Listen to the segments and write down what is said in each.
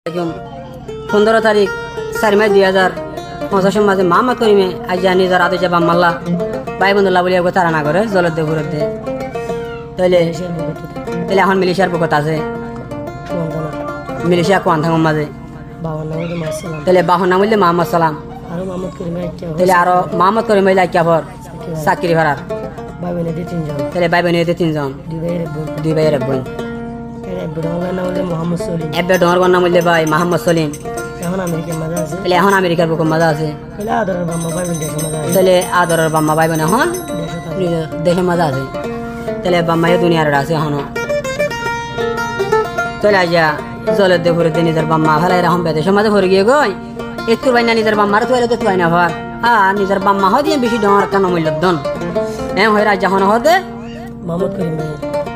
15 তারিখ 4 মে 2025 মাঝে মোহাম্মদ করিমে আজ নিজের আদে যাবা মাল্লা ভাই বন্ধুলা বলিয়া গো তারা না করে জলের দে ঘুরে দে তাইলে এখন মিলিশিয়ার পক্ষ আছে মিলিশিয়া কোন থাঙ্গ মাঝে তাইলে বাহন নাম হইলে মোহাম্মদ সালাম তাইলে আরো মোহাম্মদ করিমে লাইকা ভর চাকরি ভাড়ার তাইলে ভাই বোন তিনজন দুই ভাইয়ের বোন এবার ডোর নাম হইলে ভাই মোহাম্মদ সলিম তাহলে এখন আমেরিকার বুকে মজা আছে তাহলে আদরের বাম্মা ভাই বোন এখন দেশে মজা আছে তাহলে বাম্মাই দুনিয়ার আছে এখনো তাহলে আইয়া জলের দে ঘুরে নিজের বাম্মা ফেলাই এরকম বেদেশের মাঝে ভরে গিয়ে গই একটু ভাই না নিজের বাম্মার তোয়ালে তো তুই না ভার হ্যাঁ নিজের বাম্মা হয় দিয়ে বেশি ডর কেন মূল্য দন এম হয়ে রাজ্য এখন হতে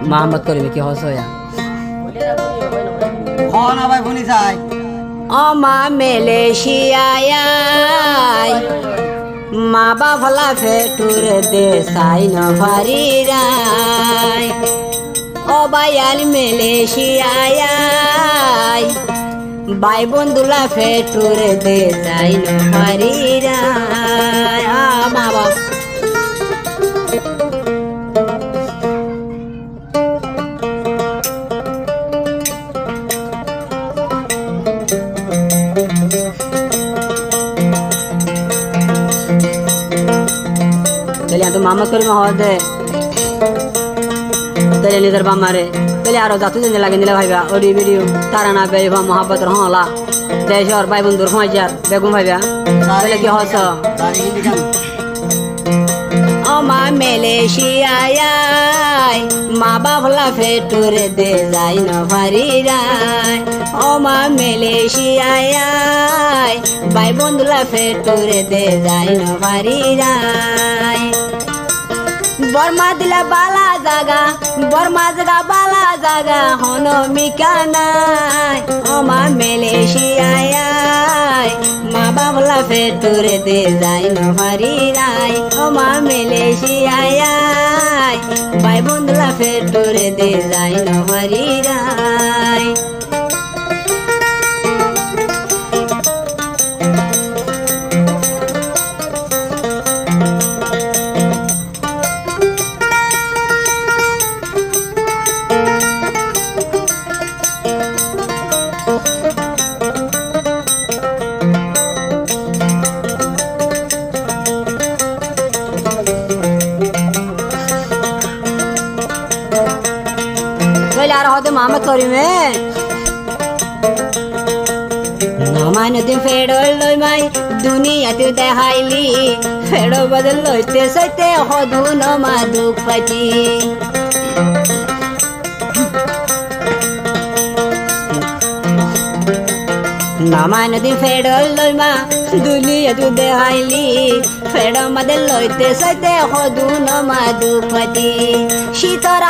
মোহাম্মদ করিমে কি হস হইয়া অমা মেলেশিয়ায় মা বাফলা ফেটুর দেশাই নভারি রায় অবায়াল মেলেশিয়ায় ভাই বন্ধুলা ফেটুর দেশাই নভারি রায় মা বাপ तो मोहम्मद करीम दे तेरे निजर बामारे तेरे आरो जातु देने लगे निला भाईबा ओडी वीडियो तारा ना बेवा मोहब्बत रहला देश और भाई बंधु हजार बेगम भाईबा तेरे की हस ओमा मेलेशियाय मा बाफला फेटुर दे जाई न भारी राय ओमा मेलेशियाय भाई बंधुला फेटुर दे जाई न भारी राय बर्मा दिला बाला जागा बाला जागा होनो मिकानाय ओमा मेलेशियाय मा बाबला फेटुर दे जाई न भारी राय ओमा मेलेशियाय भाई बंधुला फेटुर दे जाई न भारी राय मोहम्मद करीमे नमान दिन फेडो लई माई दुनिया तू देखाइली फेडो बदल लइते सते हदु न मा दुख पाती नमान दिन फेडो लई मा दुनिया तू देखाइली फेडो बदल लइते सते हदु न मा दुख पाती शीतर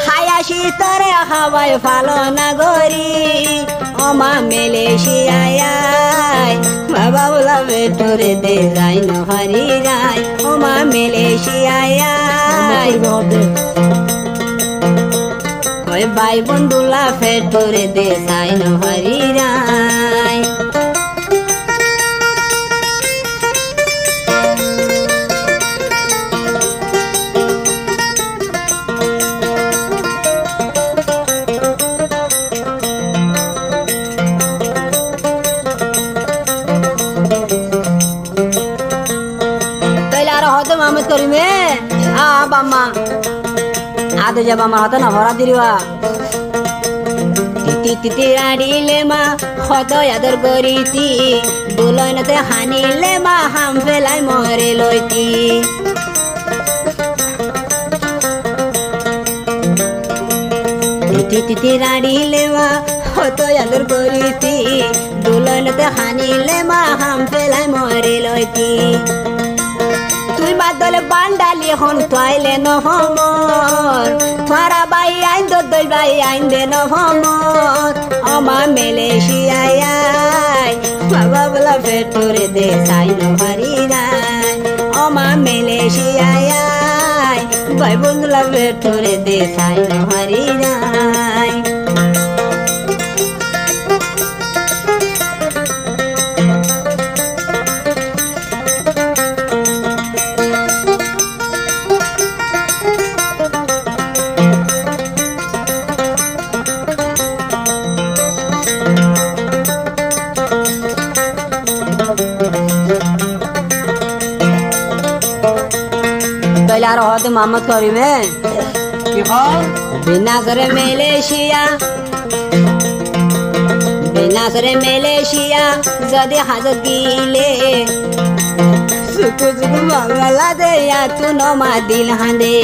हायाशी तरे हावाई फालो नागरी ओमा मेलेशियाय बाबा बोला बेटोरे दे जाई न भारी राय ओमा मेलेशियाय ओए भाई बंधुला फेटोरे दे जाई न भारी राय मोहम्मद करीमे बाम्मा आदे जब আমার হাতে না ভরা দিরিবা তিতি আড়িলে মা কত আদর করিতি দুলনতে হানিলে মা হাম ফেলাই মরে লইতি তিতি আড়িলে মা কত আদর করিতি দুলনতে হানিলে মা হাম ফেলাই মরে লইতি তুই বাদলে বান্ডালি হন তোয়াইলে নহমর তোরা বাই আইন দই বাই আইন দে নহমর ওমা মেলেশিয়ায় বাবা বলা ফেটুরে দে সাই নভারি রায় ওমা মেলেশিয়ায় ভাই বন্ধুলা ফেটুরে দে সাই নভারি রায় মোহাম্মদ করিমে কি হয় বিনাশরে মেলেশিয়া যদি হাজত গিলে সুকু সুকু বাংলা দে তু নমা দিল হাঁদে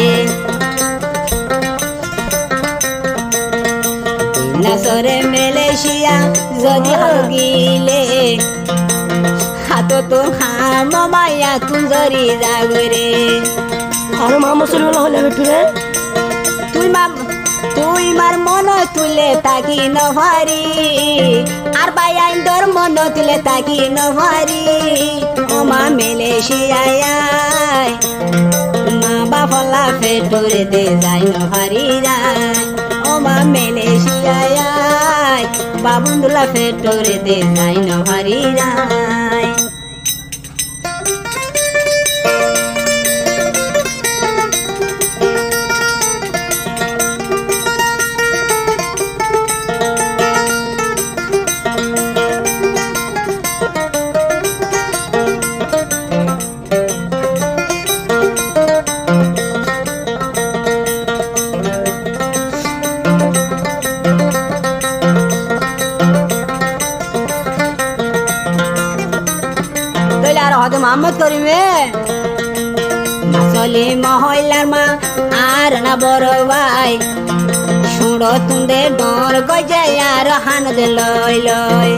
বিনাশরে মেলেশিয়া যদি হাজত গিলে হাত তো হাম মায়া তুন জরি জাগরে আর মা মুসলমান হলে বেটুরে তুই মার মন তুলে তাকি নভারি আর বাইন তোর মন তুলে তাকি নভারি ও মা মেলেশিয়ায় মা বাফলা ফেটুরে দে যাই নভারি যায় ও মা মেলেশিয়ায় বাবুন্দুলা ফেটুরে দে যাই নভারি যায় মোহাম্মদ করিমে মাসলি মহল্লার মা আর না বড় ভাই শুড়ো তুন্দে ডর গজে আর হান দে লয় লয়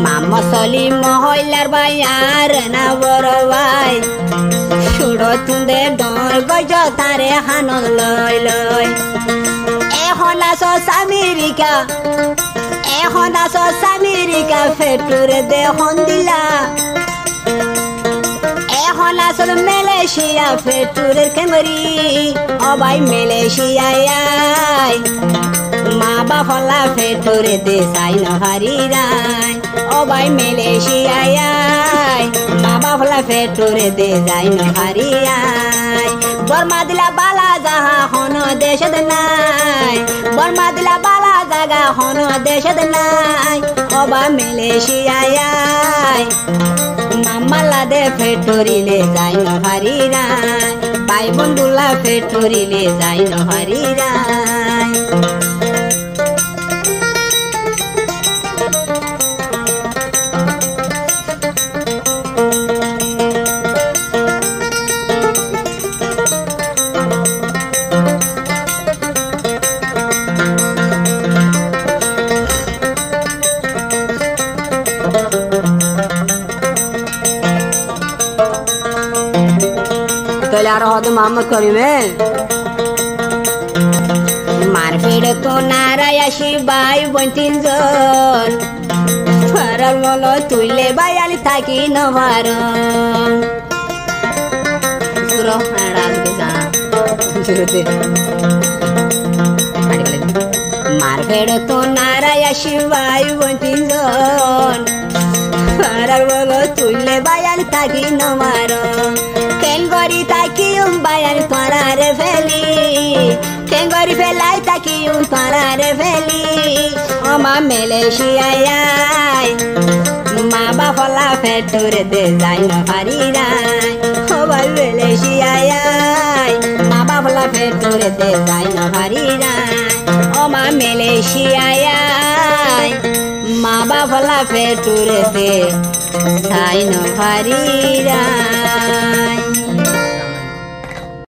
মামসলি মহল্লার ভাই আর না বড় ভাই শুড়ো তুন্দে ডর গজ তারে হান লয় লয় এখন আস আমেরিকা এখন আসো আমেরিকা ফেটুরে দেহন দিলা এখন আসল মালয়েশিয়া ফেটুরের কেমরি অবাই মালয়েশিয়ায় মা বাফলা ফেটুরে দেশাই নহারি রায় অবাই মালয়েশিয়ায় মা বাফলা ফেটুরে দে যাই নহারি রায় বর্মা দিলা বালা যাহা হন দেশে নাই বর্মা দিলা বালা জাগা হন দেশে নাই অবা মালয়েশিয়ায় মামালা দে ফেটুরিলে যাই নহারি রায় ভাই বন্ধুলা ফেটুরিলে যাই নহারি রায় আর হদ মোহাম্মদ করিমে মারফিড তো নারায়াসি ভাই বোন তিনজন ফারার মল তুইলে বাইয়ালি থাকি নভার মারফিড তো নারায়াসি ভাই বোন তিনজন ফারার মল তুইলে বাইয়ালি থাকি নভার কেঙ্গরি তাকি বায়ান তোরারে ফেলি কেঙ্গরি ফেলাই তাকি তোরারে ফেলি ও মা মালয়েশিয়ায় মা বাফলা ফেটুরে দে যাই নহারি রায় ও ভাই মালয়েশিয়ায় মা বাফলা ফেটুরে দে যাই নহারি রায় ও মা মালয়েশিয়ায় মা বাফলা ফেটুরে দে যাই নহারি রায়